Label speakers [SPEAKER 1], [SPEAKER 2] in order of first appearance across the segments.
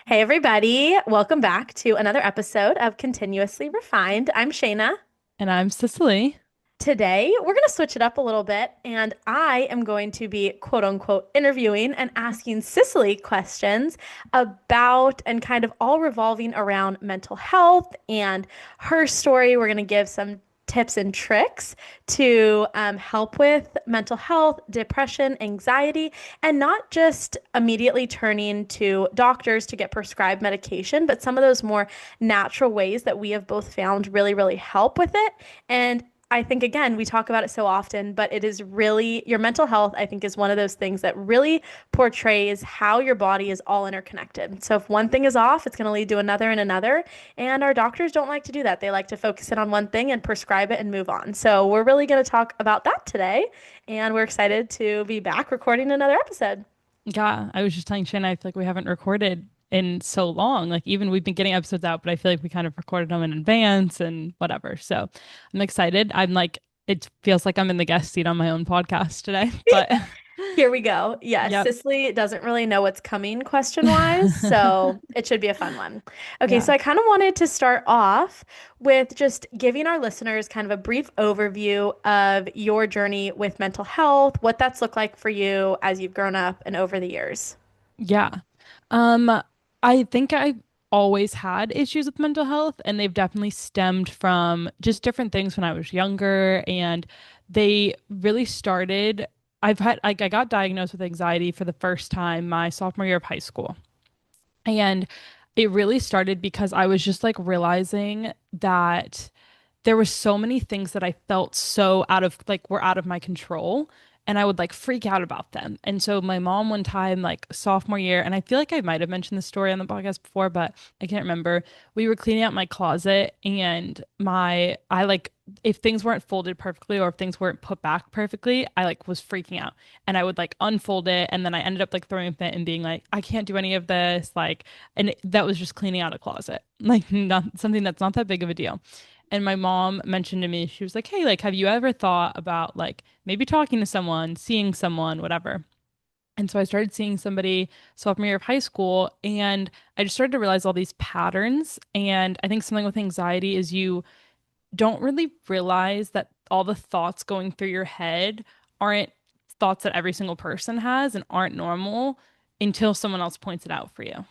[SPEAKER 1] Hey, everybody. Welcome back to another episode of Continuously Refined. I'm Shayna.
[SPEAKER 2] And I'm Sicily.
[SPEAKER 1] Today, we're going to switch it up a little bit, and I am going to be quote unquote interviewing and asking Cicely questions about and kind of all revolving around mental health and her story. We're going to give some tips and tricks to help with mental health, depression, anxiety, and not just immediately turning to doctors to get prescribed medication, but some of those more natural ways that we have both found really, really help with it. And I think, again, we talk about it so often, but it is really your mental health, I think, is one of those things that really portrays how your body is all interconnected. So if one thing is off, it's going to lead to another and another. And our doctors don't like to do that. They like to focus in on one thing and prescribe it and move on. So we're really going to talk about that today. And we're excited to be back recording another episode.
[SPEAKER 2] Yeah, I was just telling Shannon, I feel like we haven't recorded in so long. Like even we've been getting episodes out, but I feel like we kind of recorded them in advance and whatever. So I'm excited. It feels like I'm in the guest seat on my own podcast today. But
[SPEAKER 1] Here we go. Yes,
[SPEAKER 2] yep.
[SPEAKER 1] Cicely doesn't really know what's coming question-wise, so it should be a fun one. Okay,
[SPEAKER 2] Yeah.
[SPEAKER 1] so I kind of wanted to start off with just giving our listeners kind of a brief overview of your journey with mental health, what that's looked like for you as you've grown up and over the years.
[SPEAKER 2] Yeah. Um, I think I've always had issues with mental health, and they've definitely stemmed from just different things when I was younger. And they really started, I got diagnosed with anxiety for the first time my sophomore year of high school. And it really started because I was just like realizing that there were so many things that I felt so out of like were out of my control, and I would like freak out about them. And so my mom one time like sophomore year, and I feel like I might have mentioned this story on the podcast before, but I can't remember. We were cleaning out my closet, and my I like if things weren't folded perfectly or if things weren't put back perfectly, I like was freaking out. And I would like unfold it, and then I ended up like throwing a fit and being like, I can't do any of this, like, that was just cleaning out a closet. Like not something that's not that big of a deal. And my mom mentioned to me, she was like, "Hey, like, have you ever thought about like maybe talking to someone, seeing someone, whatever?" And so I started seeing somebody sophomore year of high school, and I just started to realize all these patterns. And I think something with anxiety is you don't really realize that all the thoughts going through your head aren't thoughts that every single person has and aren't normal until someone else points it out for you.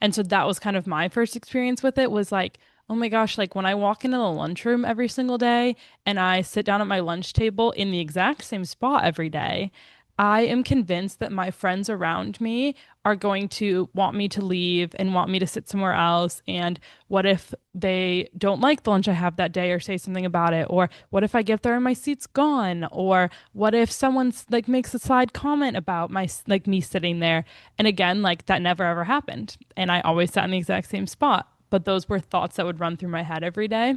[SPEAKER 2] And so that was kind of my first experience with it was like, oh my gosh, like when I walk into the lunchroom every single day and I sit down at my lunch table in the exact same spot every day, I am convinced that my friends around me are going to want me to leave and want me to sit somewhere else. And what if they don't like the lunch I have that day or say something about it? Or what if I get there and my seat's gone? Or what if someone's like makes a side comment about my like me sitting there? And again, like that never ever happened. And I always sat in the exact same spot. But those were thoughts that would run through my head every day.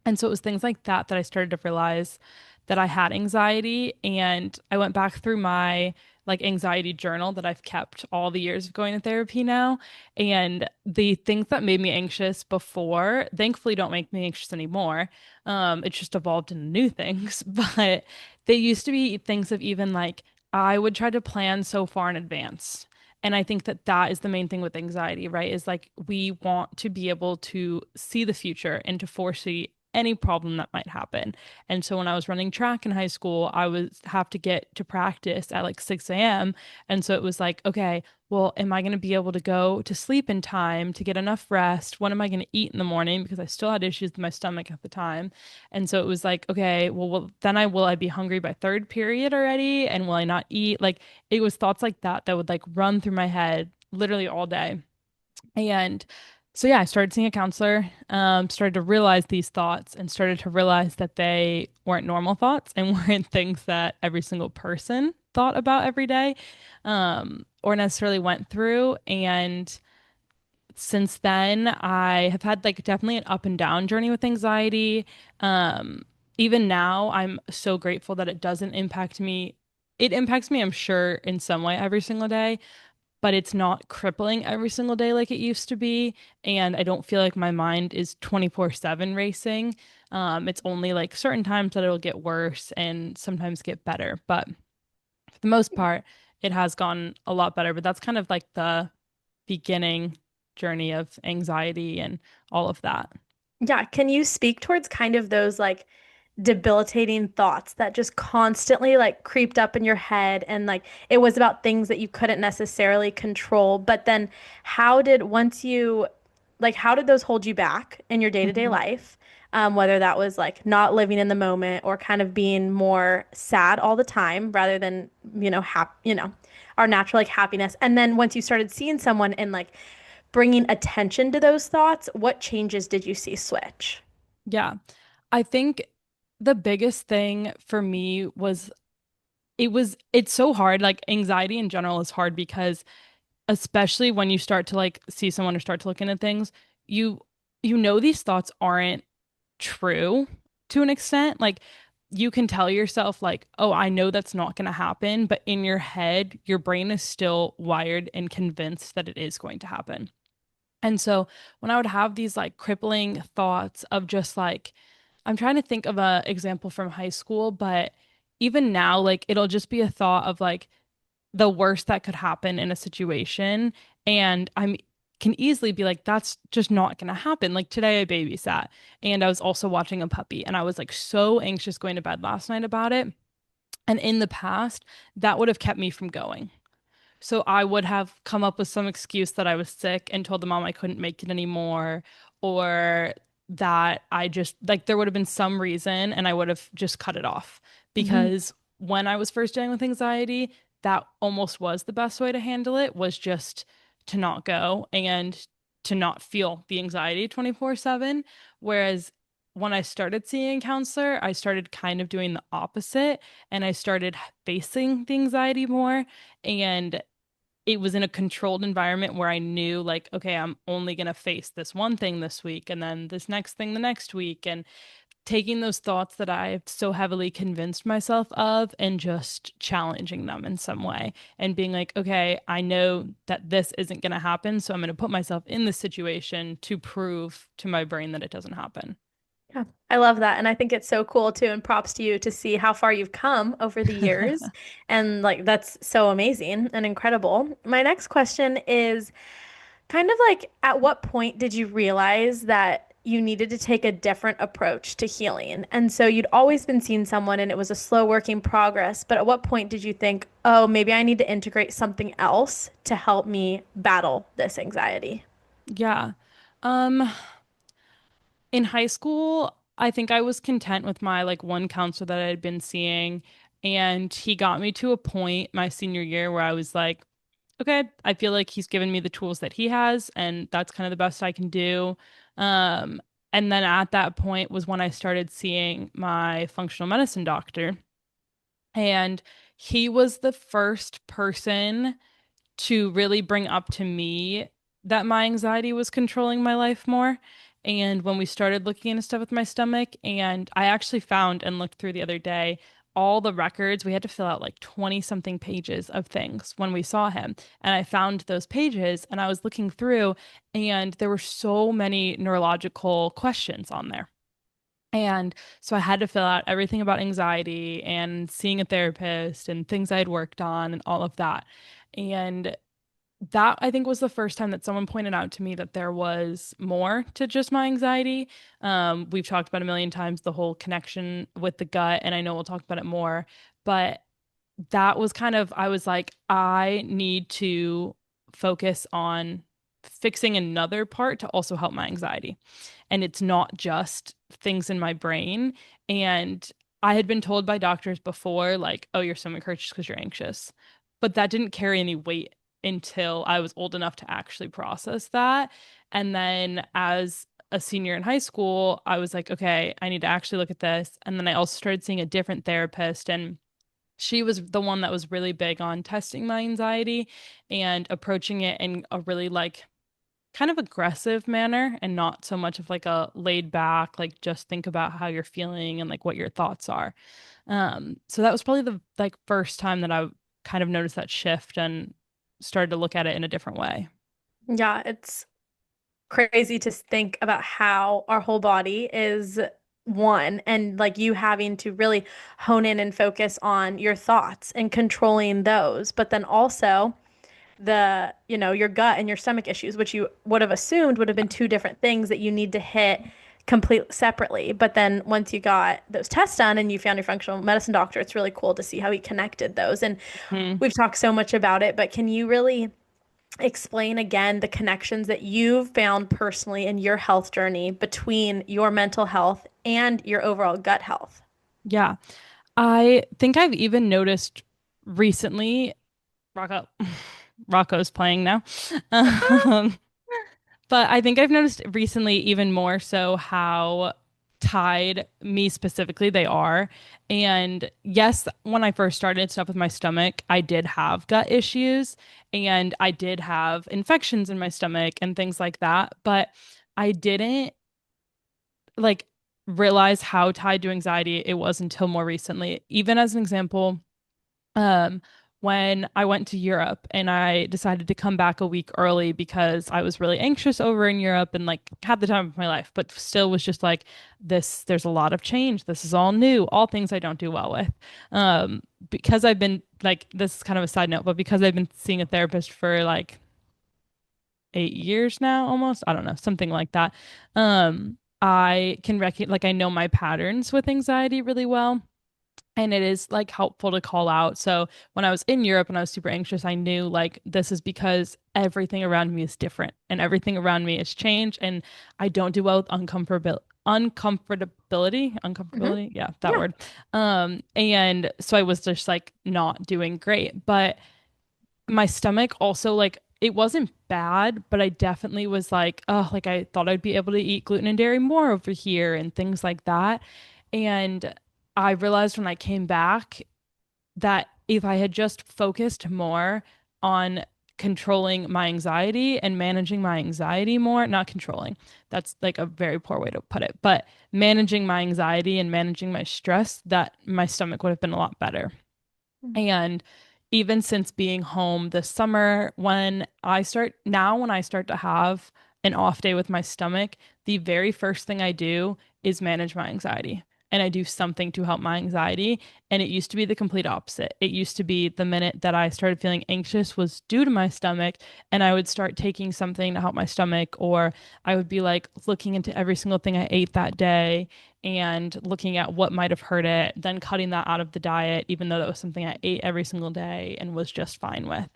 [SPEAKER 2] And so it was things like that that I started to realize that I had anxiety. And I went back through my like anxiety journal that I've kept all the years of going to therapy now. And the things that made me anxious before, thankfully, don't make me anxious anymore. It's just evolved into new things. But they used to be things of even like I would try to plan so far in advance. And I think that that is the main thing with anxiety, right? Is like we want to be able to see the future and to foresee any problem that might happen. And so when I was running track in high school, I would have to get to practice at like 6 a.m. And so it was like, okay, well, am I going to be able to go to sleep in time to get enough rest? What am I going to eat in the morning? Because I still had issues with my stomach at the time. And so it was like, okay, then will I be hungry by third period already? And will I not eat? Like it was thoughts like that that would like run through my head literally all day. And so yeah, I started seeing a counselor, started to realize these thoughts and started to realize that they weren't normal thoughts and weren't things that every single person thought about every day, or necessarily went through. And since then, I have had like definitely an up and down journey with anxiety. Um, Even now, I'm so grateful that it doesn't impact me. It impacts me, I'm sure, in some way every single day, but it's not crippling every single day like it used to be. And I don't feel like my mind is 24/7 racing. It's only like certain times that it'll get worse and sometimes get better. But for the most part, it has gone a lot better. But that's kind of like the beginning journey of anxiety and all of that.
[SPEAKER 1] Yeah, can you speak towards kind of those like debilitating thoughts that just constantly like creeped up in your head and like it was about things that you couldn't necessarily control, but then how did once you like how did those hold you back in your day-to-day
[SPEAKER 2] Mhm.
[SPEAKER 1] life? Whether that was like not living in the moment or kind of being more sad all the time rather than, our natural like happiness. And then once you started seeing someone and like bringing attention to those thoughts, what changes did you see switch?
[SPEAKER 2] Yeah. I think the biggest thing for me was it's so hard. Like anxiety in general is hard because especially when you start to like see someone or start to look into things, you you know these thoughts aren't true to an extent. Like you can tell yourself like, "Oh, I know that's not going to happen," but in your head, your brain is still wired and convinced that it is going to happen. And so when I would have these like crippling thoughts of just like, I'm trying to think of a example from high school, but even now, like it'll just be a thought of like the worst that could happen in a situation. And I'm can easily be like, that's just not gonna happen. Like today I babysat and I was also watching a puppy and I was like so anxious going to bed last night about it. And in the past, that would have kept me from going. So I would have come up with some excuse that I was sick and told the mom I couldn't make it anymore, or that I just like there would have been some reason and I would have just cut it off.
[SPEAKER 1] Mhm.
[SPEAKER 2] Because when I was first dealing with anxiety, that almost was the best way to handle it was just to not go and to not feel the anxiety 24/7. Whereas when I started seeing a counselor, I started kind of doing the opposite and I started facing the anxiety more. And it was in a controlled environment where I knew, like, okay, I'm only going to face this one thing this week and then this next thing the next week. And taking those thoughts that I've so heavily convinced myself of and just challenging them in some way and being like, okay, I know that this isn't going to happen. So I'm going to put myself in this situation to prove to my brain that it doesn't happen.
[SPEAKER 1] Yeah, I love that. And I think it's so cool too. And props to you to see how far you've come over the years. And like, that's so amazing and incredible. My next question is kind of like, at what point did you realize that you needed to take a different approach to healing? And so you'd always been seeing someone and it was a slow working progress. But at what point did you think, oh, maybe I need to integrate something else to help me battle this anxiety?
[SPEAKER 2] Yeah. Um, in high school, I think I was content with my like one counselor that I had been seeing, and he got me to a point my senior year where I was like, okay, I feel like he's given me the tools that he has, and that's kind of the best I can do. Um, and then at that point was when I started seeing my functional medicine doctor, and he was the first person to really bring up to me that my anxiety was controlling my life more. And when we started looking into stuff with my stomach, and I actually found and looked through the other day all the records, we had to fill out like 20 something pages of things when we saw him. And I found those pages and I was looking through, and there were so many neurological questions on there. And so I had to fill out everything about anxiety and seeing a therapist and things I had worked on and all of that. And that I think was the first time that someone pointed out to me that there was more to just my anxiety. We've talked about a million times the whole connection with the gut, and I know we'll talk about it more, but that was kind of, I was like, I need to focus on fixing another part to also help my anxiety. And it's not just things in my brain. And I had been told by doctors before, like, oh, your stomach hurts just because you're anxious. But that didn't carry any weight until I was old enough to actually process that. And then as a senior in high school, I was like, okay, I need to actually look at this. And then I also started seeing a different therapist, and she was the one that was really big on testing my anxiety and approaching it in a really like kind of aggressive manner and not so much of like a laid back, like just think about how you're feeling and like what your thoughts are. So that was probably the like first time that I kind of noticed that shift and started to look at it in a different way.
[SPEAKER 1] Yeah, it's crazy to think about how our whole body is one and like you having to really hone in and focus on your thoughts and controlling those, but then also your gut and your stomach issues, which you would have assumed would have been two different things that you need to hit completely separately. But then once you got those tests done and you found your functional medicine doctor, it's really cool to see how he connected those. And
[SPEAKER 2] Mhm.
[SPEAKER 1] we've talked so much about it, but can you really explain again the connections that you've found personally in your health journey between your mental health and your overall gut health?
[SPEAKER 2] Yeah. I think I've even noticed recently, Rocco, Rocco's playing now. Um, but I think I've noticed recently even more so how tied me specifically they are. And yes, when I first started stuff with my stomach, I did have gut issues and I did have infections in my stomach and things like that. But I didn't like realize how tied to anxiety it was until more recently. Even as an example, um, when I went to Europe and I decided to come back a week early because I was really anxious over in Europe and like had the time of my life, but still was just like there's a lot of change. This is all new, all things I don't do well with. Because I've been like, this is kind of a side note, but because I've been seeing a therapist for like 8 years now, almost, I don't know, something like that. I can like I know my patterns with anxiety really well. And it is like helpful to call out. So when I was in Europe and I was super anxious, I knew like this is because everything around me is different and everything around me is changed. And I don't do well with
[SPEAKER 1] Hmm.
[SPEAKER 2] uncomfortability. Yeah, that
[SPEAKER 1] Yeah.
[SPEAKER 2] word. And so I was just like not doing great. But my stomach also like it wasn't bad, but I definitely was like, oh, like I thought I'd be able to eat gluten and dairy more over here and things like that. And I realized when I came back that if I had just focused more on controlling my anxiety and managing my anxiety more, not controlling, that's like a very poor way to put it, but managing my anxiety and managing my stress, that my stomach would have been a lot better. And even since being home this summer, when I start to have an off day with my stomach, the very first thing I do is manage my anxiety. And I do something to help my anxiety. And it used to be the complete opposite. It used to be the minute that I started feeling anxious was due to my stomach, and I would start taking something to help my stomach, or I would be like looking into every single thing I ate that day and looking at what might have hurt it, then cutting that out of the diet, even though that was something I ate every single day and was just fine with.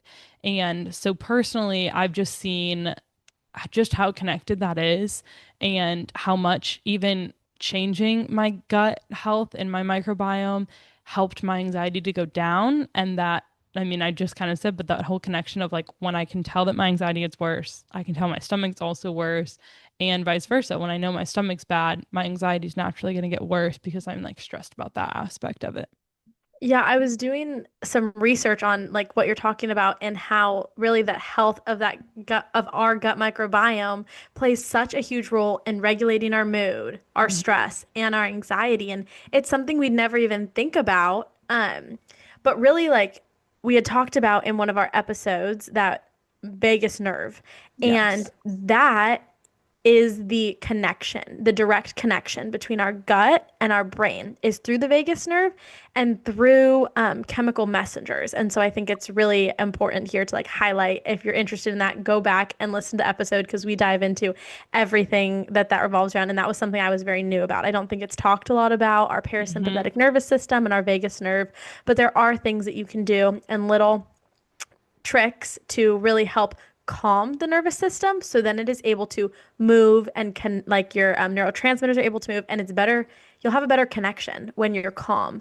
[SPEAKER 2] And so personally, I've just seen just how connected that is and how much even changing my gut health and my microbiome helped my anxiety to go down. And that, I mean, I just kind of said, but that whole connection of like when I can tell that my anxiety gets worse, I can tell my stomach's also worse, and vice versa. When I know my stomach's bad, my anxiety is naturally going to get worse because I'm like stressed about that aspect of it.
[SPEAKER 1] Yeah, I was doing some research on like what you're talking about and how really the health of that gut of our gut microbiome plays such a huge role in regulating our mood, our
[SPEAKER 2] Mhm.
[SPEAKER 1] stress, and our anxiety. And it's something we never even think about. But really like we had talked about in one of our episodes that vagus nerve. And
[SPEAKER 2] Yes.
[SPEAKER 1] that is the connection, the direct connection between our gut and our brain is through the vagus nerve and through chemical messengers. And so I think it's really important here to like highlight if you're interested in that, go back and listen to the episode because we dive into everything that revolves around. And that was something I was very new about. I don't think it's talked a lot about our
[SPEAKER 2] Hmm.
[SPEAKER 1] parasympathetic nervous system and our vagus nerve, but there are things that you can do and little tricks to really help calm the nervous system so then it is able to move and can like your neurotransmitters are able to move and it's better, you'll have a better connection when you're calm.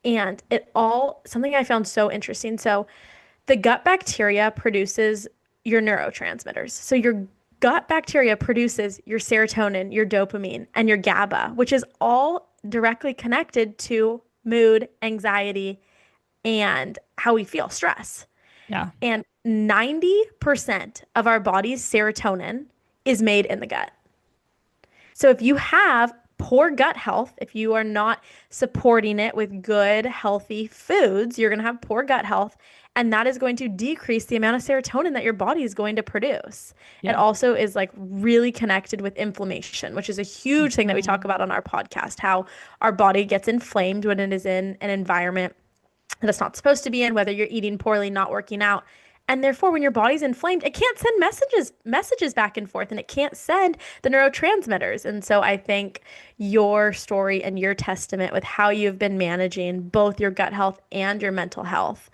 [SPEAKER 1] And it all something I found so interesting, so the gut bacteria produces your neurotransmitters, so your gut bacteria produces your serotonin, your dopamine, and your GABA, which is all directly connected to mood, anxiety, and how we feel stress.
[SPEAKER 2] Yeah.
[SPEAKER 1] And 90% of our body's serotonin is made in the gut. So if you have poor gut health, if you are not supporting it with good, healthy foods, you're going to have poor gut health. And that is going to decrease the amount of serotonin that your body is going to produce. It
[SPEAKER 2] Yeah.
[SPEAKER 1] also is like really connected with inflammation, which is a huge thing that we talk
[SPEAKER 2] Mhm.
[SPEAKER 1] about on our podcast, how our body gets inflamed when it is in an environment that it's not supposed to be in, whether you're eating poorly, not working out. And therefore, when your body's inflamed, it can't send messages back and forth, and it can't send the neurotransmitters. And so I think your story and your testament with how you've been managing both your gut health and your mental health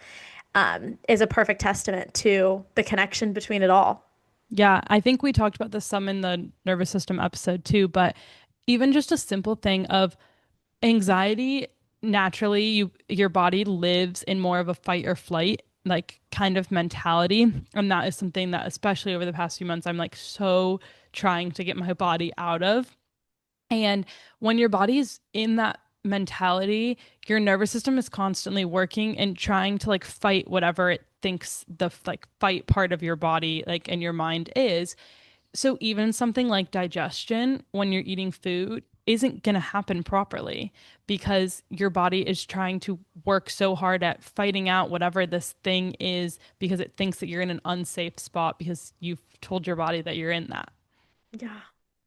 [SPEAKER 1] is a perfect testament to the connection between it all.
[SPEAKER 2] Yeah, I think we talked about this some in the nervous system episode too, but even just a simple thing of anxiety, naturally your body lives in more of a fight or flight like kind of mentality, and that is something that especially over the past few months I'm like so trying to get my body out of. And when your body is in that mentality, your nervous system is constantly working and trying to like fight whatever it thinks the like fight part of your body like and your mind is. So even something like digestion when you're eating food isn't going to happen properly because your body is trying to work so hard at fighting out whatever this thing is because it thinks that you're in an unsafe spot because you've told your body that you're in that.
[SPEAKER 1] Yeah.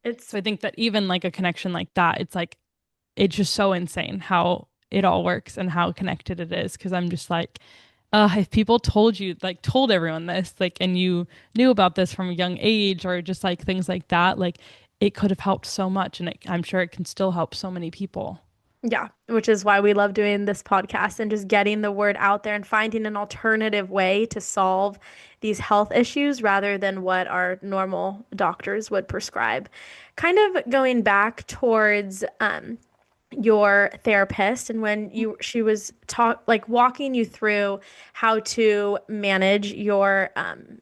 [SPEAKER 1] It's
[SPEAKER 2] So I think that even like a connection like that, it's like it's just so insane how it all works and how connected it is. Cause I'm just like, if people told you, like, told everyone this, like, and you knew about this from a young age or just like things like that, like, it could have helped so much. And I'm sure it can still help so many people.
[SPEAKER 1] Yeah, which is why we love doing this podcast and just getting the word out there and finding an alternative way to solve these health issues rather than what our normal doctors would prescribe. Kind of going back towards your therapist and when you she was talk like walking you through how to manage your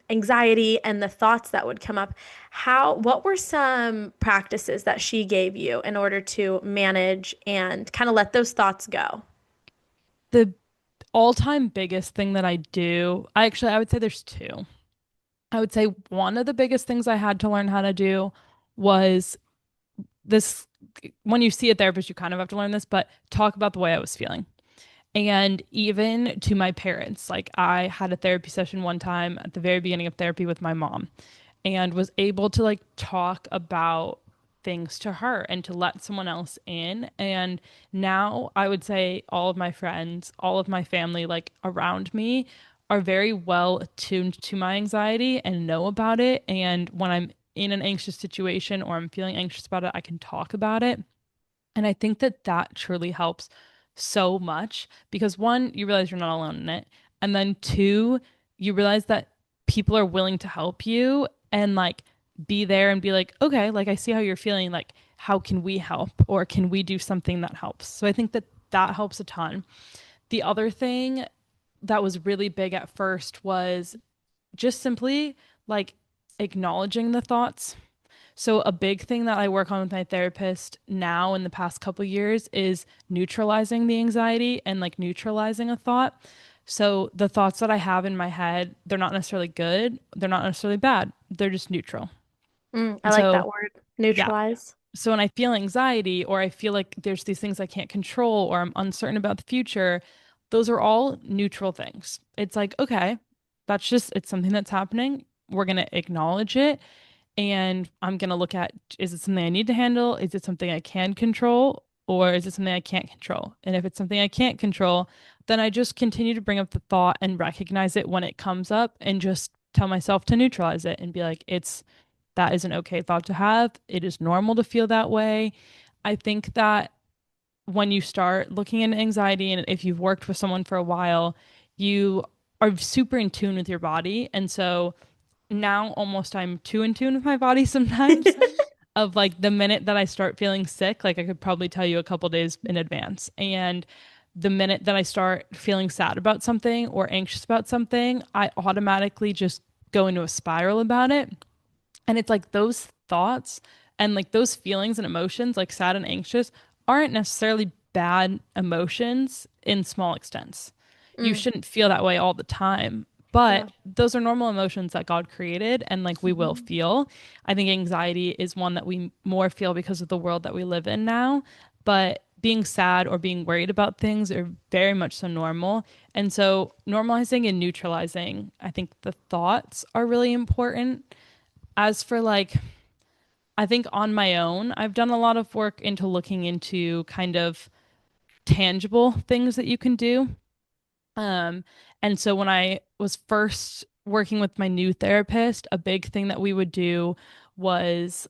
[SPEAKER 1] anxiety and the thoughts that would come up, how what were some practices that she gave you in order to manage and kind of let those thoughts go?
[SPEAKER 2] The all-time biggest thing that I do, I would say there's two. I would say one of the biggest things I had to learn how to do was this when you see a therapist, you kind of have to learn this, but talk about the way I was feeling. And even to my parents, like I had a therapy session one time at the very beginning of therapy with my mom and was able to like talk about things to her and to let someone else in. And now I would say all of my friends, all of my family, like around me, are very well attuned to my anxiety and know about it. And when I'm in an anxious situation or I'm feeling anxious about it, I can talk about it. And I think that that truly helps so much because one, you realize you're not alone in it. And then two, you realize that people are willing to help you and like be there and be like, okay, like I see how you're feeling. Like, how can we help? Or can we do something that helps? So I think that that helps a ton. The other thing that was really big at first was just simply like acknowledging the thoughts. So a big thing that I work on with my therapist now in the past couple years is neutralizing the anxiety and like neutralizing a thought. So the thoughts that I have in my head, they're not necessarily good, they're not necessarily bad, they're just neutral.
[SPEAKER 1] I
[SPEAKER 2] And
[SPEAKER 1] like that
[SPEAKER 2] so,
[SPEAKER 1] word,
[SPEAKER 2] yeah.
[SPEAKER 1] neutralize.
[SPEAKER 2] So when I feel anxiety or I feel like there's these things I can't control or I'm uncertain about the future, those are all neutral things. It's like, okay, that's just it's something that's happening. We're going to acknowledge it and I'm going to look at is it something I need to handle? Is it something I can control? Or is it something I can't control? And if it's something I can't control, then I just continue to bring up the thought and recognize it when it comes up and just tell myself to neutralize it and be like, that is an okay thought to have. It is normal to feel that way. I think that when you start looking into anxiety and if you've worked with someone for a while, you are super in tune with your body. And so now almost I'm too in tune with my body sometimes of like the minute that I start feeling sick, like I could probably tell you a couple days in advance. And the minute that I start feeling sad about something or anxious about something, I automatically just go into a spiral about it. And it's like those thoughts and like those feelings and emotions, like sad and anxious, aren't necessarily bad emotions in small extents. You
[SPEAKER 1] Mm,
[SPEAKER 2] shouldn't feel that way all the time, but
[SPEAKER 1] yeah.
[SPEAKER 2] those are normal emotions that God created and like we will
[SPEAKER 1] Mhm.
[SPEAKER 2] feel. I think anxiety is one that we more feel because of the world that we live in now, but being sad or being worried about things are very much so normal. And so normalizing and neutralizing, I think the thoughts are really important. As for like, I think on my own, I've done a lot of work into looking into kind of tangible things that you can do. Um, and so when I was first working with my new therapist, a big thing that we would do was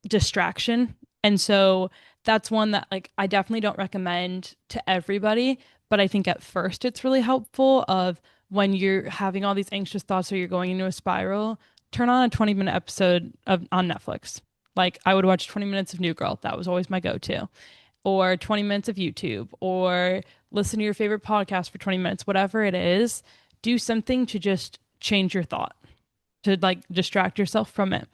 [SPEAKER 2] distraction. And so that's one that like I definitely don't recommend to everybody, but I think at first it's really helpful of when you're having all these anxious thoughts or you're going into a spiral, turn on a 20-minute episode of on Netflix. Like I would watch 20 minutes of New Girl. That was always my go-to. Or 20 minutes of YouTube or listen to your favorite podcast for 20 minutes, whatever it is, do something to just change your thought, to like distract yourself from it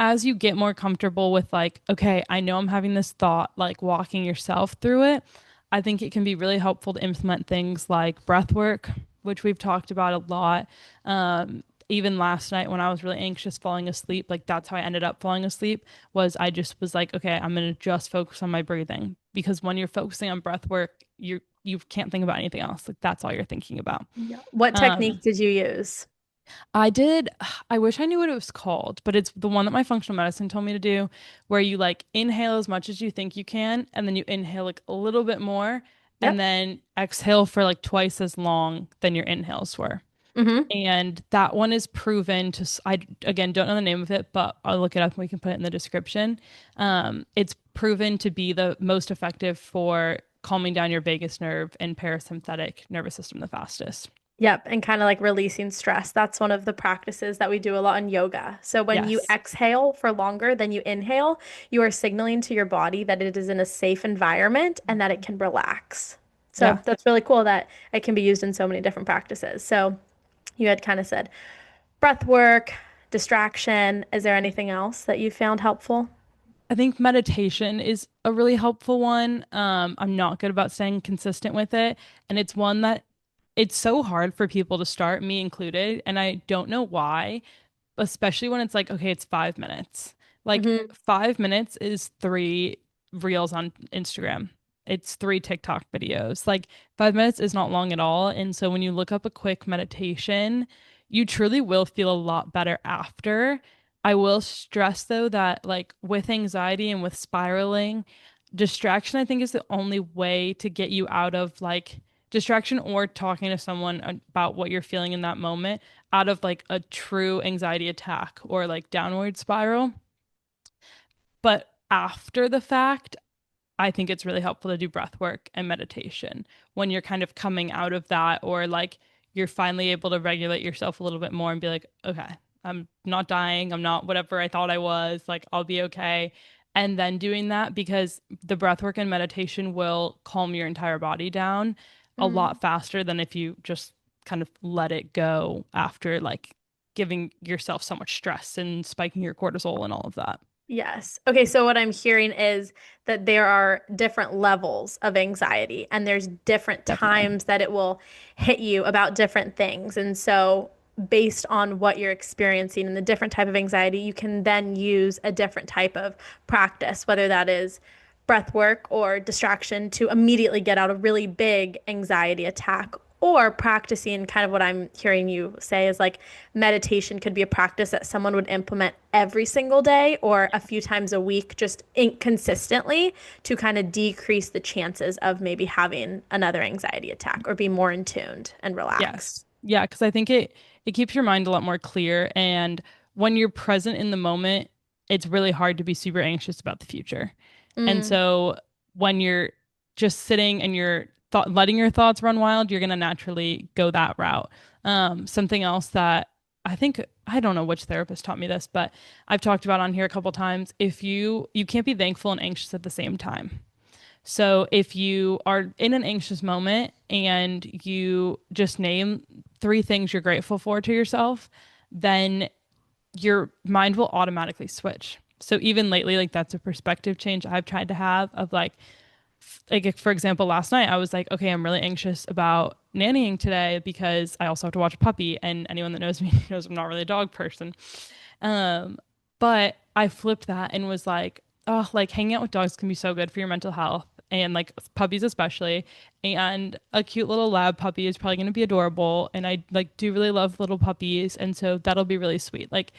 [SPEAKER 2] as you get more comfortable with like, okay, I know I'm having this thought, like walking yourself through it, I think it can be really helpful to implement things like breath work, which we've talked about a lot. Even last night when I was really anxious falling asleep, like that's how I ended up falling asleep, was I just was like, okay, I'm gonna just focus on my breathing. Because when you're focusing on breath work, you can't think about anything else. Like that's all you're thinking about.
[SPEAKER 1] Yeah. What
[SPEAKER 2] Um,
[SPEAKER 1] technique did you use?
[SPEAKER 2] I did, I wish I knew what it was called, but it's the one that my functional medicine told me to do, where you like inhale as much as you think you can, and then you inhale like a little bit more, and
[SPEAKER 1] Yep.
[SPEAKER 2] then exhale for like twice as long than your inhales were.
[SPEAKER 1] Mm-hmm.
[SPEAKER 2] And that one is proven to, I again don't know the name of it, but I'll look it up and we can put it in the description. It's proven to be the most effective for calming down your vagus nerve and parasympathetic nervous system the fastest.
[SPEAKER 1] Yep, and kind of like releasing stress. That's one of the practices that we do a lot in yoga. So when you
[SPEAKER 2] Yes.
[SPEAKER 1] exhale for longer than you inhale, you are signaling to your body that it is in a safe environment and that it can relax. So
[SPEAKER 2] Yeah.
[SPEAKER 1] that's really cool that it can be used in so many different practices. So you had kind of said breath work, distraction. Is there anything else that you found helpful?
[SPEAKER 2] I think meditation is a really helpful one. I'm not good about staying consistent with it, and it's one that it's so hard for people to start, me included, and I don't know why, especially when it's like, okay, it's 5 minutes. Like
[SPEAKER 1] Hmm.
[SPEAKER 2] 5 minutes is three reels on Instagram. It's three TikTok videos. Like 5 minutes is not long at all. And so when you look up a quick meditation, you truly will feel a lot better after. I will stress though that like with anxiety and with spiraling, distraction I think is the only way to get you out of like distraction or talking to someone about what you're feeling in that moment out of like a true anxiety attack or like downward spiral. But after the fact, I think it's really helpful to do breath work and meditation when you're kind of coming out of that or like you're finally able to regulate yourself a little bit more and be like, okay, I'm not dying. I'm not whatever I thought I was. Like, I'll be okay. And then doing that because the breath work and meditation will calm your entire body down a lot faster than if you just kind of let it go after like giving yourself so much stress and spiking your cortisol and all of that.
[SPEAKER 1] Yes. Okay, so what I'm hearing is that there are different levels of anxiety and there's different
[SPEAKER 2] Definitely.
[SPEAKER 1] times that it will hit you about different things. And so based on what you're experiencing and the different type of anxiety, you can then use a different type of practice, whether that is breath work or distraction to immediately get out a really big anxiety attack or practicing kind of what I'm hearing you say is like meditation could be a practice that someone would implement every single day or a few times a week, just consistently to kind of decrease the chances of maybe having another anxiety attack or be more in tuned and relaxed.
[SPEAKER 2] Yes. Yeah, because I think it keeps your mind a lot more clear. And when you're present in the moment, it's really hard to be super anxious about the future. And
[SPEAKER 1] Mm,
[SPEAKER 2] so when you're just sitting and you're letting your thoughts run wild, you're gonna naturally go that route. Something else that I think I don't know which therapist taught me this, but I've talked about on here a couple times. If you can't be thankful and anxious at the same time. So if you are in an anxious moment and you just name three things you're grateful for to yourself, then your mind will automatically switch. So even lately, like that's a perspective change I've tried to have of like for example, last night I was like, okay, I'm really anxious about nannying today because I also have to watch a puppy, and anyone that knows me knows I'm not really a dog person. Um, but I flipped that and was like, oh, like hanging out with dogs can be so good for your mental health and like puppies especially. And a cute little lab puppy is probably going to be adorable. And I like do really love little puppies. And so that'll be really sweet. Like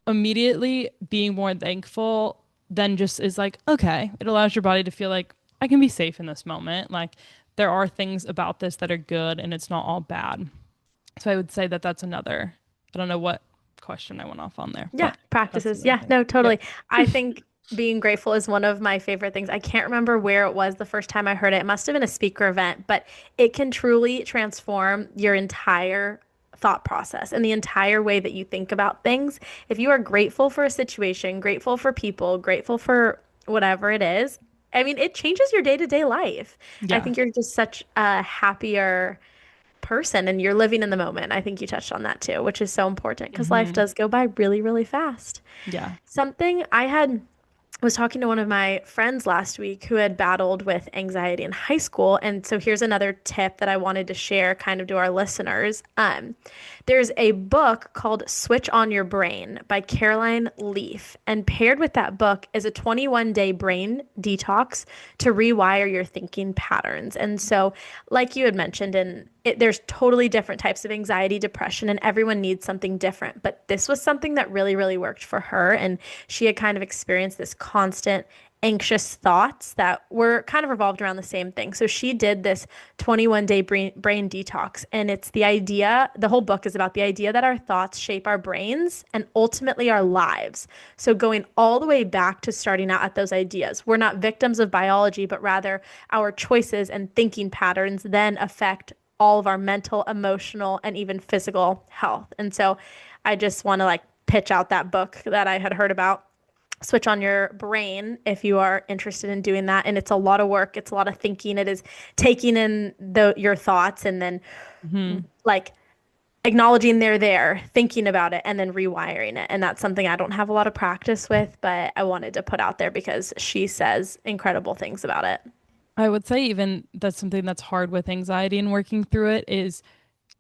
[SPEAKER 2] immediately being more thankful then just is like, okay, it allows your body to feel like I can be safe in this moment. Like there are things about this that are good and it's not all bad. So I would say that that's another, I don't know what question I went off on there,
[SPEAKER 1] Yeah,
[SPEAKER 2] but that's
[SPEAKER 1] practices.
[SPEAKER 2] another
[SPEAKER 1] Yeah,
[SPEAKER 2] thing.
[SPEAKER 1] no,
[SPEAKER 2] Yep.
[SPEAKER 1] totally. I think being grateful is one of my favorite things. I can't remember where it was the first time I heard it. It must have been a speaker event, but it can truly transform your entire thought process and the entire way that you think about things. If you are grateful for a situation, grateful for people, grateful for whatever it is, I mean, it changes your day-to-day life. I
[SPEAKER 2] Yeah.
[SPEAKER 1] think you're just such a happier person and you're living in the moment. I think you touched on that too, which is so important because life
[SPEAKER 2] Hmm.
[SPEAKER 1] does go by really, really fast.
[SPEAKER 2] Yeah.
[SPEAKER 1] Something I had was talking to one of my friends last week who had battled with anxiety in high school. And so here's another tip that I wanted to share kind of to our listeners. There's a book called Switch on Your Brain by Caroline Leaf. And paired with that book is a 21-day brain detox to rewire your thinking patterns. And so, like you had mentioned, there's totally different types of anxiety, depression, and everyone needs something different. But this was something that really, really worked for her. And she had kind of experienced this constant anxious thoughts that were kind of revolved around the same thing. So she did this 21-day brain detox. And it's the idea, the whole book is about the idea that our thoughts shape our brains and ultimately our lives. So going all the way back to starting out at those ideas. We're not victims of biology, but rather our choices and thinking patterns then affect all of our mental, emotional, and even physical health. And so I just want to like pitch out that book that I had heard about. Switch on your brain if you are interested in doing that. And it's a lot of work. It's a lot of thinking. It is taking in your thoughts and then
[SPEAKER 2] Hmm.
[SPEAKER 1] like acknowledging they're there, thinking about it, and then rewiring it. And that's something I don't have a lot of practice with, but I wanted to put out there because she says incredible things about it.
[SPEAKER 2] I would say even that's something that's hard with anxiety and working through it is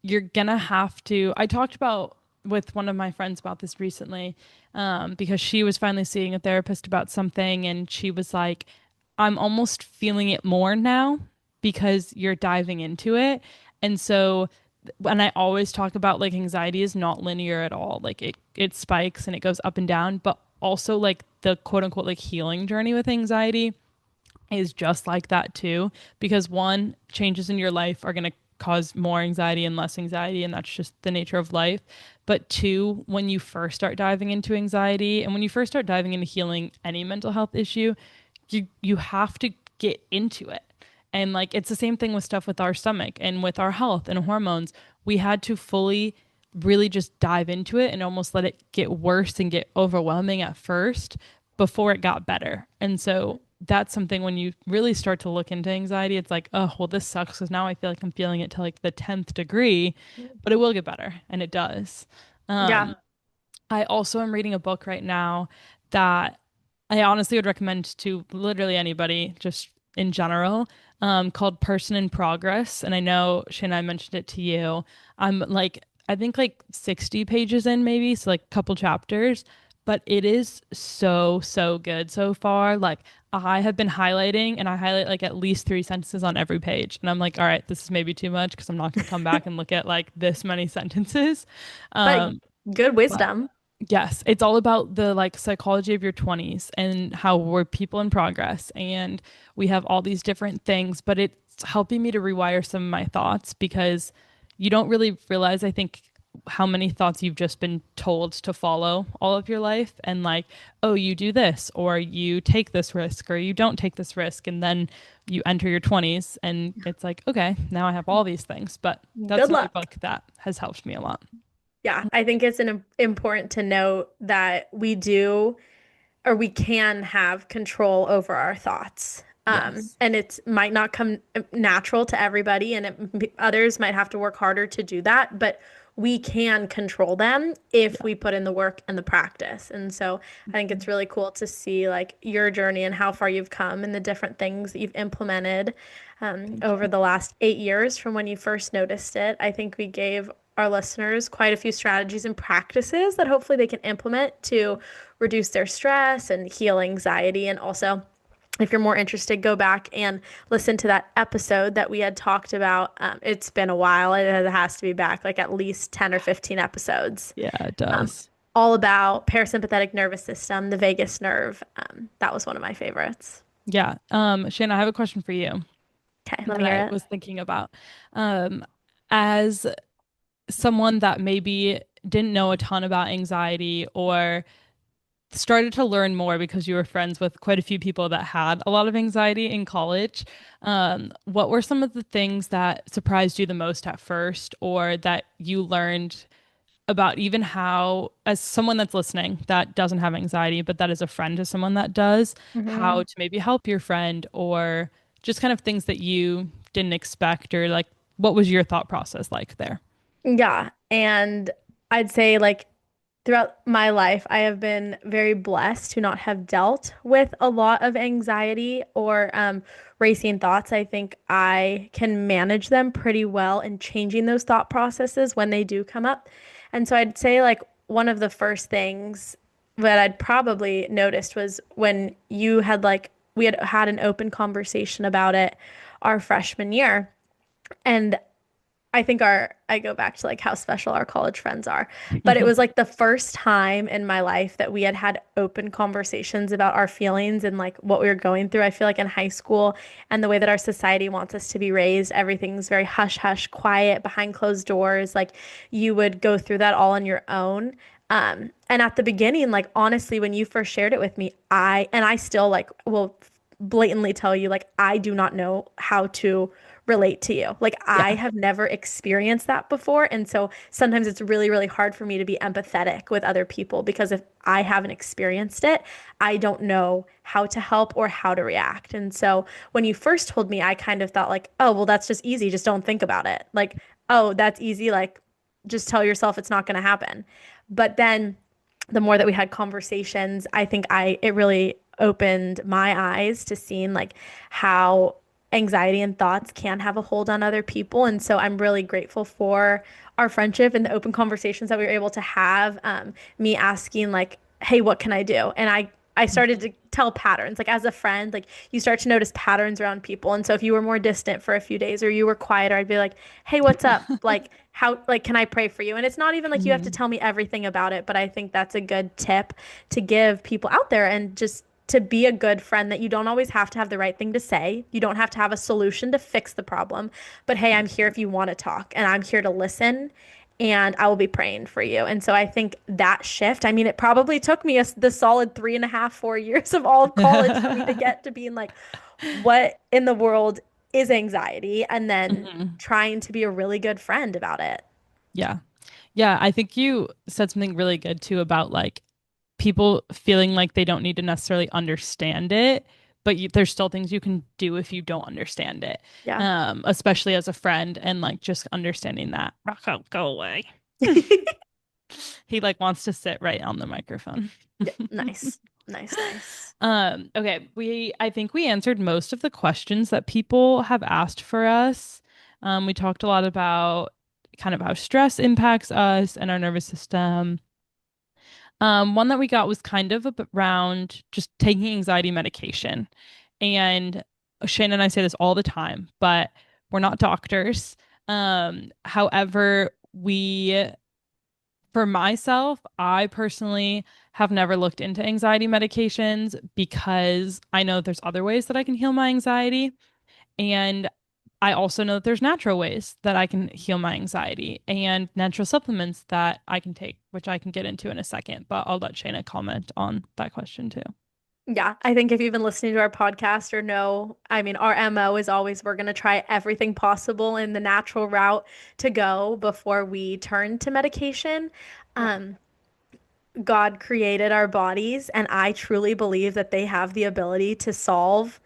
[SPEAKER 2] you're gonna have to. I talked about with one of my friends about this recently, because she was finally seeing a therapist about something, and she was like, "I'm almost feeling it more now because you're diving into it." And so, when I always talk about like anxiety is not linear at all. Like it spikes and it goes up and down, but also like the quote unquote like healing journey with anxiety is just like that too, because one, changes in your life are going to cause more anxiety and less anxiety, and that's just the nature of life. But two, when you first start diving into anxiety and when you first start diving into healing any mental health issue, you have to get into it. And like it's the same thing with stuff with our stomach and with our health and hormones. We had to fully really just dive into it and almost let it get worse and get overwhelming at first before it got better. And so that's something when you really start to look into anxiety, it's like, oh, well, this sucks because now I feel like I'm feeling it to like the 10th degree, but it will get better. And it does.
[SPEAKER 1] Yeah.
[SPEAKER 2] I also am reading a book right now that I honestly would recommend to literally anybody, just in general, called Person in Progress. And I know Shayna, I mentioned it to you. I'm like, I think like 60 pages in, maybe, so like a couple chapters, but it is so, so good so far. Like, I have been highlighting and I highlight like at least 3 sentences on every page. And I'm like, all right, this is maybe too much because I'm not going to come back and look at like this many sentences.
[SPEAKER 1] But
[SPEAKER 2] Um,
[SPEAKER 1] good
[SPEAKER 2] but
[SPEAKER 1] wisdom.
[SPEAKER 2] yes, it's all about the like psychology of your 20s and how we're people in progress and we have all these different things, but it's helping me to rewire some of my thoughts because you don't really realize, I think, how many thoughts you've just been told to follow all of your life and like, oh, you do this or you take this risk or you don't take this risk and then you enter your 20s and it's like, okay, now I have all these things, but that's
[SPEAKER 1] Good
[SPEAKER 2] another
[SPEAKER 1] luck.
[SPEAKER 2] book that has helped me a lot.
[SPEAKER 1] Yeah, I think it's important to note that we do or we can have control over our thoughts.
[SPEAKER 2] Yes.
[SPEAKER 1] And it might not come natural to everybody, and others might have to work harder to do that, but we can control them if
[SPEAKER 2] Yeah.
[SPEAKER 1] we put in the work and the practice. And so I think it's really cool to see like your journey and how far you've come and the different things that you've implemented
[SPEAKER 2] Thank
[SPEAKER 1] over
[SPEAKER 2] you.
[SPEAKER 1] the last 8 years from when you first noticed it. I think we gave our listeners quite a few strategies and practices that hopefully they can implement to reduce their stress and heal anxiety. And also, if you're more interested, go back and listen to that episode that we had talked about. It's been a while. It has to be back like at least 10 or 15 episodes,
[SPEAKER 2] Yeah, it
[SPEAKER 1] um,
[SPEAKER 2] does.
[SPEAKER 1] all about parasympathetic nervous system, the vagus nerve. That was one of my favorites.
[SPEAKER 2] Yeah. Shannon, I have a question for you
[SPEAKER 1] Okay, let
[SPEAKER 2] that
[SPEAKER 1] me hear
[SPEAKER 2] I
[SPEAKER 1] it.
[SPEAKER 2] was thinking about. Um, as someone that maybe didn't know a ton about anxiety or started to learn more because you were friends with quite a few people that had a lot of anxiety in college. What were some of the things that surprised you the most at first, or that you learned about even how, as someone that's listening that doesn't have anxiety, but that is a friend to someone that does, how
[SPEAKER 1] Hmm.
[SPEAKER 2] to maybe help your friend, or just kind of things that you didn't expect, or like what was your thought process like there?
[SPEAKER 1] Yeah. And I'd say, like, throughout my life, I have been very blessed to not have dealt with a lot of anxiety or racing thoughts. I think I can manage them pretty well in changing those thought processes when they do come up. And so I'd say, like, one of the first things that I'd probably noticed was when you had, like, we had had an open conversation about it our freshman year. And I think I go back to like how special our college friends are. But it was like the first time in my life that we had had open conversations about our feelings and like what we were going through. I feel like in high school and the way that our society wants us to be raised, everything's very hush hush, quiet, behind closed doors. Like you would go through that all on your own. And at the beginning, like honestly, when you first shared it with me, I still like will blatantly tell you, like, I do not know how to relate to you. Like I
[SPEAKER 2] Yeah.
[SPEAKER 1] have never experienced that before. And so sometimes it's really, really hard for me to be empathetic with other people because if I haven't experienced it, I don't know how to help or how to react. And so when you first told me, I kind of thought like, oh, well, that's just easy. Just don't think about it. Like, oh, that's easy. Like, just tell yourself it's not going to happen. But then the more that we had conversations, I think it really opened my eyes to seeing like how anxiety and thoughts can have a hold on other people. And so I'm really grateful for our friendship and the open conversations that we were able to have. Me asking like, hey, what can I do? And I started to tell patterns. Like as a friend, like you start to notice patterns around people. And so if you were more distant for a few days or you were quieter, I'd be like, "Hey, what's up? Like how like can I pray for you?" And it's not even like you have to
[SPEAKER 2] Mhm.
[SPEAKER 1] tell me everything about it, but I think that's a good tip to give people out there and just to be a good friend that you don't always have to have the right thing to say. You don't have to have a solution to fix the problem. But hey, I'm here if you want to talk and I'm here to listen and I will be praying for you. And so I think that shift, I mean, it probably took me the solid 3.5, 4 years of all of college for me to get to being like, what in the world is anxiety? And then
[SPEAKER 2] Mhm.
[SPEAKER 1] trying to be a really good friend about it.
[SPEAKER 2] Yeah. Yeah, I think you said something really good too about like people feeling like they don't need to necessarily understand it, but there's still things you can do if you don't understand it.
[SPEAKER 1] Yeah.
[SPEAKER 2] Especially as a friend and like just understanding that. Rocco, go away. He like wants to sit right on the microphone.
[SPEAKER 1] Yeah, nice. Nice, nice.
[SPEAKER 2] Okay, I think we answered most of the questions that people have asked for us. We talked a lot about kind of how stress impacts us and our nervous system. One that we got was kind of around just taking anxiety medication. And Shane and I say this all the time, but we're not doctors. However, for myself, I personally have never looked into anxiety medications because I know there's other ways that I can heal my anxiety. And I also know that there's natural ways that I can heal my anxiety and natural supplements that I can take, which I can get into in a second. But I'll let Shayna comment on that question too.
[SPEAKER 1] Yeah, I think if you've been listening to our podcast or know, I mean, our MO is always we're going to try everything possible in the natural route to go before we turn to medication.
[SPEAKER 2] Yeah.
[SPEAKER 1] Um, God created our bodies, and I truly believe that they have the ability to solve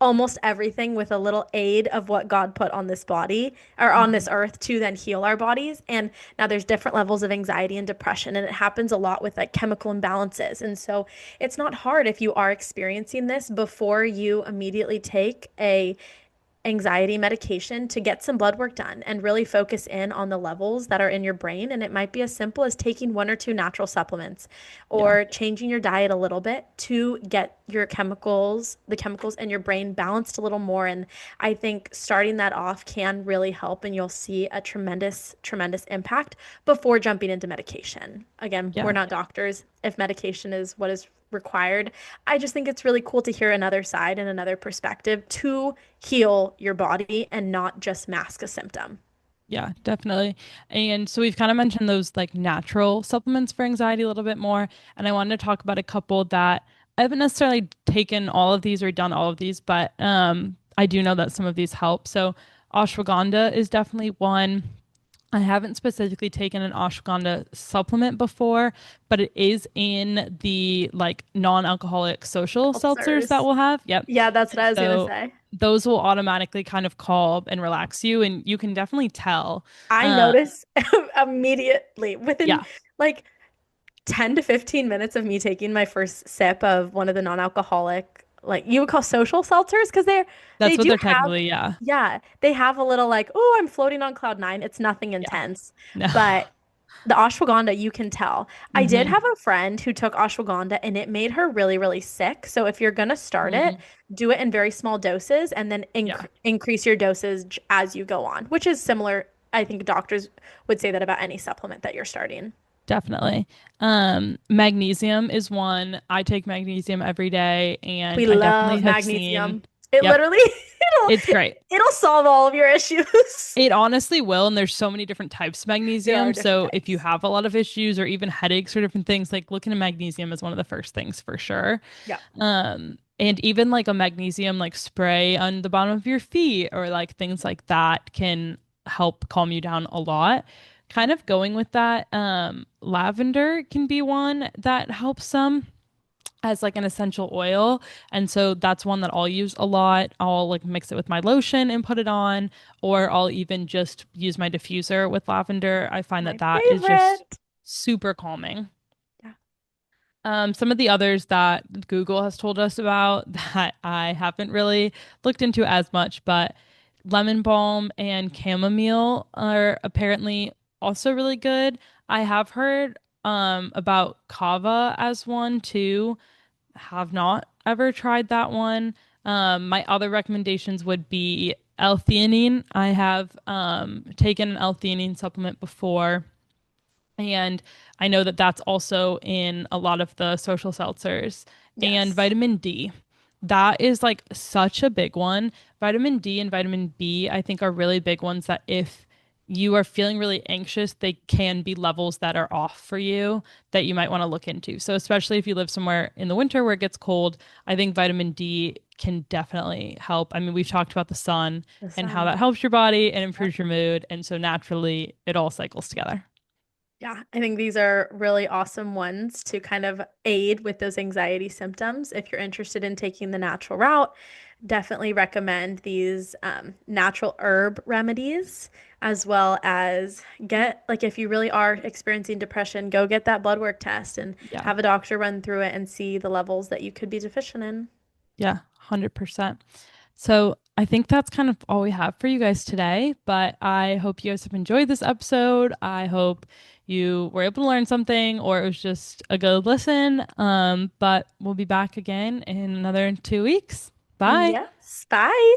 [SPEAKER 1] almost everything with a little aid of what God put on this body or on this
[SPEAKER 2] Mhm.
[SPEAKER 1] earth to then heal our bodies. And now there's different levels of anxiety and depression, and it happens a lot with like chemical imbalances. And so it's not hard if you are experiencing this before you immediately take a anxiety medication to get some blood work done and really focus in on the levels that are in your brain. And it might be as simple as taking one or two natural supplements
[SPEAKER 2] Yeah.
[SPEAKER 1] or changing your diet a little bit to get the chemicals in your brain balanced a little more. And I think starting that off can really help, and you'll see a tremendous, tremendous impact before jumping into medication. Again, we're
[SPEAKER 2] Yeah.
[SPEAKER 1] not doctors. If medication is what is required, I just think it's really cool to hear another side and another perspective to heal your body and not just mask a symptom.
[SPEAKER 2] Yeah, definitely. And so we've kind of mentioned those like natural supplements for anxiety a little bit more. And I wanted to talk about a couple that I haven't necessarily taken all of these or done all of these, but I do know that some of these help. So ashwagandha is definitely one. I haven't specifically taken an ashwagandha supplement before, but it is in the like non-alcoholic social seltzers that
[SPEAKER 1] Ulcers.
[SPEAKER 2] we'll have. Yep.
[SPEAKER 1] Yeah, that's what
[SPEAKER 2] And
[SPEAKER 1] I was gonna
[SPEAKER 2] so
[SPEAKER 1] say.
[SPEAKER 2] those will automatically kind of calm and relax you, and you can definitely tell.
[SPEAKER 1] I
[SPEAKER 2] Uh,
[SPEAKER 1] notice immediately within
[SPEAKER 2] yeah,
[SPEAKER 1] like 10 to 15 minutes of me taking my first sip of one of the non-alcoholic, like you would call social seltzers, because they
[SPEAKER 2] that's what
[SPEAKER 1] do
[SPEAKER 2] they're
[SPEAKER 1] have,
[SPEAKER 2] technically. Yeah,
[SPEAKER 1] yeah, they have a little like, oh, I'm floating on cloud nine. It's nothing
[SPEAKER 2] yeah.
[SPEAKER 1] intense.
[SPEAKER 2] No.
[SPEAKER 1] But the ashwagandha, you can tell. I did
[SPEAKER 2] hmm
[SPEAKER 1] have a friend who took ashwagandha and it made her really, really sick. So if you're gonna start it,
[SPEAKER 2] hmm
[SPEAKER 1] do it in very small doses and then
[SPEAKER 2] Yeah,
[SPEAKER 1] increase your dosage as you go on, which is similar. I think doctors would say that about any supplement that you're starting.
[SPEAKER 2] definitely. Magnesium is one. I take magnesium every day,
[SPEAKER 1] We
[SPEAKER 2] and I definitely
[SPEAKER 1] love
[SPEAKER 2] have seen.
[SPEAKER 1] magnesium. It
[SPEAKER 2] Yep,
[SPEAKER 1] literally
[SPEAKER 2] it's great.
[SPEAKER 1] it'll solve all of your issues.
[SPEAKER 2] It honestly will, and there's so many different types of
[SPEAKER 1] There are
[SPEAKER 2] magnesium.
[SPEAKER 1] different
[SPEAKER 2] So if you
[SPEAKER 1] types.
[SPEAKER 2] have a lot of issues or even headaches or different things, like looking at magnesium is one of the first things for sure.
[SPEAKER 1] Yeah.
[SPEAKER 2] And even like a magnesium like spray on the bottom of your feet or like things like that can help calm you down a lot. Kind of going with that, lavender can be one that helps some as like an essential oil. And so that's one that I'll use a lot. I'll like mix it with my lotion and put it on, or I'll even just use my diffuser with lavender. I find that
[SPEAKER 1] My
[SPEAKER 2] that is just
[SPEAKER 1] favorite.
[SPEAKER 2] super calming.
[SPEAKER 1] Yeah.
[SPEAKER 2] Some of the others that Google has told us about that I haven't really looked into as much, but lemon balm and chamomile are apparently also really good. I have heard about kava as one too. Have not ever tried that one. My other recommendations would be L-theanine. I have taken an L-theanine supplement before, and I know that that's also in a lot of the social seltzers. And
[SPEAKER 1] Yes.
[SPEAKER 2] vitamin D. That is like such a big one. Vitamin D and vitamin B, I think, are really big ones that if you are feeling really anxious, they can be levels that are off for you that you might want to look into. So, especially if you live somewhere in the winter where it gets cold, I think vitamin D can definitely help. I mean, we've talked about the sun
[SPEAKER 1] The
[SPEAKER 2] and how that
[SPEAKER 1] sun.
[SPEAKER 2] helps your body and
[SPEAKER 1] Yep.
[SPEAKER 2] improves your mood. And so, naturally, it all cycles together.
[SPEAKER 1] Yeah, I think these are really awesome ones to kind of aid with those anxiety symptoms. If you're interested in taking the natural route, definitely recommend these natural herb remedies, as well as get, like, if you really are experiencing depression, go get that blood work test and
[SPEAKER 2] Yeah.
[SPEAKER 1] have a doctor run through it and see the levels that you could be deficient in.
[SPEAKER 2] Yeah, 100%. So I think that's kind of all we have for you guys today, but I hope you guys have enjoyed this episode. I hope you were able to learn something or it was just a good listen. But we'll be back again in another 2 weeks. Bye.
[SPEAKER 1] Yes. Bye.